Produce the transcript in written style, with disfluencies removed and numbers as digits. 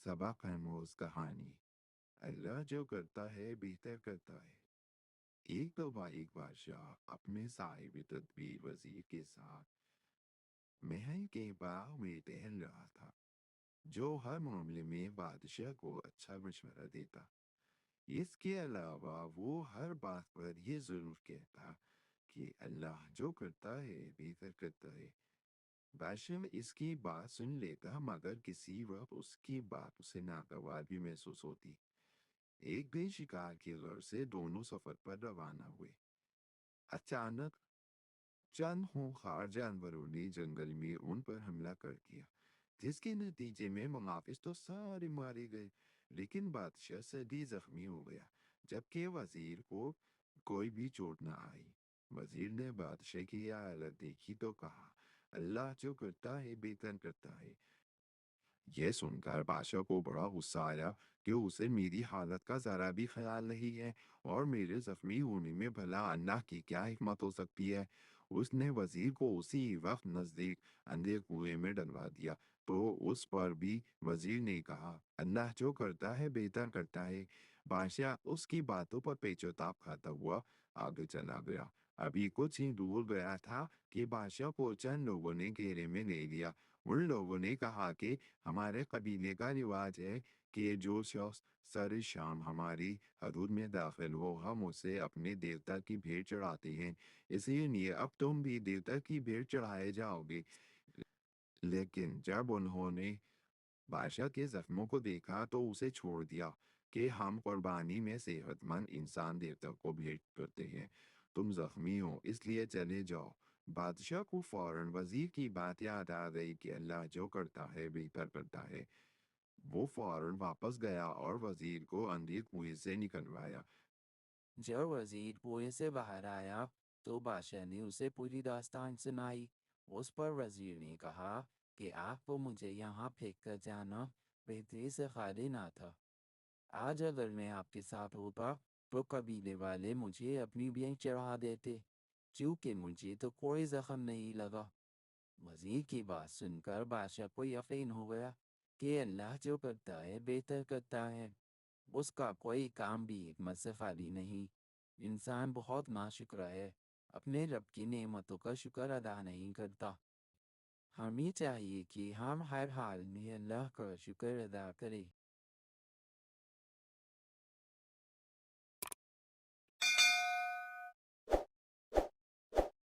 सबक आमोज कहानी। अल्लाह जो करता है बेहतर करता है। एक दफा एक बादशाह अपने साहिब तदबीर वजीर के साथ महल के बाग में टहल रहा था, जो हर मामले में बादशाह को अच्छा मशवरा देता। इसके अलावा वो हर बात पर यह जरूर कहता कि अल्लाह जो करता है बेहतर करता है। बादशाह इसकी बात सुन लेता, मगर किसी वक्त उसकी बात उसे नागवार भी महसूस होती। एक दिन शिकार के घर से दोनों सफर पर रवाना हुए। अचानक चंद खूंखार जानवरों ने जंगल में उन पर हमला कर दिया, जिसके नतीजे में मुहाफिज तो सारे मारे गए, लेकिन बादशाह सदी जख्मी हो गया, जबकि वजीर को कोई भी चोट न आई। वजीर ने बादशाह की यह हालत देखी तो कहा, अल्लाह जो करता है बेहतर करता है। यह सुनकर बादशाह को बड़ा गुस्सा आया कि उसे मेरी हालत का जरा भी ख्याल नहीं है, और मेरे जख्मी होने में भला अल्लाह की क्या हिकमत हो सकती है। उसने वजीर को उसी वक्त नजदीक अंधे कुएं में डलवा दिया, तो उस पर भी वजीर ने कहा, अल्लाह जो करता है बेहतर करता है। बादशाह उसकी बातों पर पेचोताप खाता हुआ आगे चला गया। अभी कुछ ही दूर गया था कि बादशाह को चंद लोगों ने घेरे में ले लिया। उन लोगों ने कहा कि हमारे कबीले का रिवाज है कि जो शख्स सर शाम हमारी हदूद में दाखिल हो, हम उसे अपने देवता की भेंट चढ़ाते हैं। इसीलिए अब तुम भी देवता की भेंट चढ़ाए जाओगे। लेकिन जब उन्होंने बादशाह के जख्मों को देखा तो उसे छोड़ दिया कि हम कुर्बानी में सेहतमंद इंसान देवता को भेंट करते हैं। तुम जख्मी हो, इसलिए चले जाओ। बादशाह को फौरन वजीर की बात याद आ गई कि अल्लाह जो करता है बेहतर करता है। वो फौरन वापस गया और वजीर को अंधे कुएं से निकलवाया। जब वजीर कुएं से बाहर आया तो बादशाह ने उसे पूरी दास्तान सुनाई। उस पर वजीर ने कहा कि आपको मुझे यहाँ फेंक कर जाना बेहतरी से खाली ना था। आज अगर मैं आपके साथ होता तो कबीले वाले मुझे अपनी भेंट चढ़ा देते, क्योंकि मुझे तो कोई जख्म नहीं लगा। वजीर की बात सुनकर बादशाह को यकीन हो गया कि अल्लाह जो करता है बेहतर करता है। उसका कोई काम भी हिकमत से खाली नहीं। इंसान बहुत नाशुक्र है, अपने रब की नेमतों का शुक्र अदा नहीं करता। हमें चाहिए कि हम हर हाल में अल्लाह का शुक्र अदा करें।